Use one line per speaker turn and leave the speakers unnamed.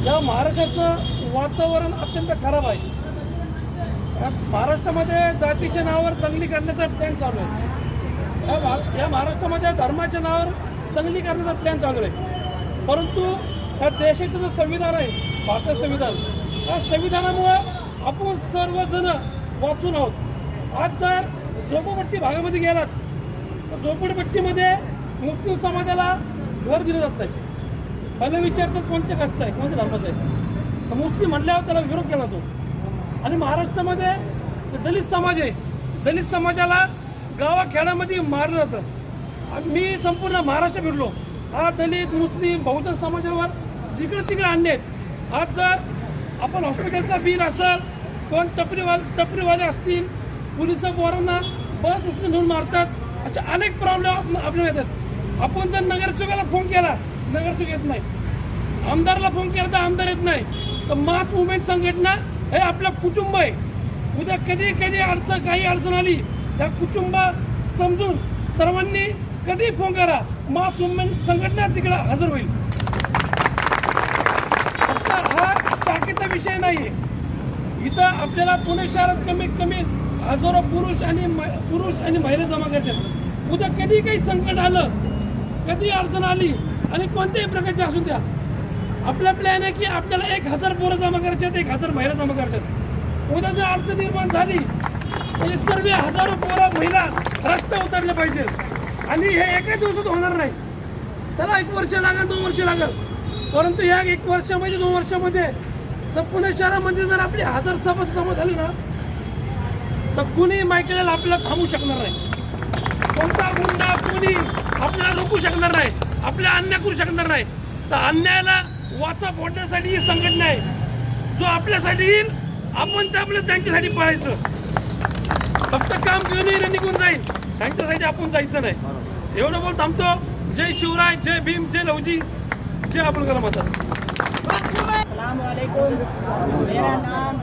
या महाराष्ट्राचं वातावरण अत्यंत खराब आहे. महाराष्ट्रामध्ये जातीच्या नावावर दंगली करण्याचा प्लॅन चालू आहे. या महाराष्ट्रामध्ये धर्माच्या नावावर दंगली करण्याचा प्लॅन चालू आहे. परंतु या देशाचं जो संविधान आहे, भारतीय संविधान, या संविधानामुळं आपण सर्वजण वाचून आहोत. आज जर झोपडपट्टी भागामध्ये गेलात तर झोपडपट्टीमध्ये मुस्लिम समाजाला घर दिलं जात नाही. पहिलं विचारतात कोणत्या कास्टचं आहे, कोणत्या धर्माचं आहे. तर मुस्लिम म्हटल्यावर त्याला विरोध केला तो. आणि महाराष्ट्रामध्ये दलित समाज आहे, दलित समाजाला गावाखेड्यामध्ये मारलं जातं. मी संपूर्ण महाराष्ट्र फिरलो. हा दलित मुस्लिम बहुजन समाजावर जिकडे तिकडे आणले आहेत. आज जर आपण हॉस्पिटलचं बिल असेल, कोण टपरीवाले असतील, पोलिस पोरांना बस उचलून घेऊन मारतात, अशा अनेक प्रॉब्लेम आपल्याला येतात. आपण जर नगरसेवकाला फोन केला, नगरसेवक येत नाही. आमदारला फोन केला तर आमदार येत नाही. तर मास मुवमेंट संघटना हे आपलं कुटुंब आहे. उद्या कधी काही अडचण आली त्या कुटुंब समजून सर्वांनी कधी फोन करा, मास मुवमेंट संघटना तिकडे हजर होईल. फक्त हा शाखेचा विषय नाही. इथं आपल्याला पुणे शहरात कमीत कमी हजारो पुरुष आणि महिला जमा करतात. उद्या कधी काही संकट आलं, कधी अडचण आली आणि कोणत्याही प्रकारची असू द्या, आपला प्लॅन आहे की आपल्याला 1000 पोरं जमा करायच्यात, 1000 महिला जमा करायच्यात. उद्या जर अडचण निर्माण झाली तर सर्व हजारो पोरं महिला रस्ते उतरले पाहिजे. आणि हे एका दिवसात होणार नाही. त्याला 1 वर्ष लागेल, 2 वर्ष लागेल. परंतु या 1 वर्षामध्ये 2 वर्षामध्ये तर पुणे शहरामध्ये जर आपली 1000 सभा जमा झाली ना तर कुणी मायकेला आपल्याला थांबू शकणार नाही. कोणता गुंडा कुणी आपल्याला रोखू शकणार नाही, आपल्याला अन्याय करू शकणार नाही. तर अन्यायाला वाचा फोडण्यासाठी ही संघटना आहे. जो आपल्यासाठी येईल आपण आपल्या त्यांच्यासाठी पळायचं. फक्त काम घेऊन येईल निघून जाईल, त्यांच्यासाठी आपण जायचं नाही. एवढं बोल थांबतो. जय शिवराय, जय भीम, जय लवजी, जय अब्दुल कलाम आझाद.
अस्सलाम वालेकुम. मेरा नाम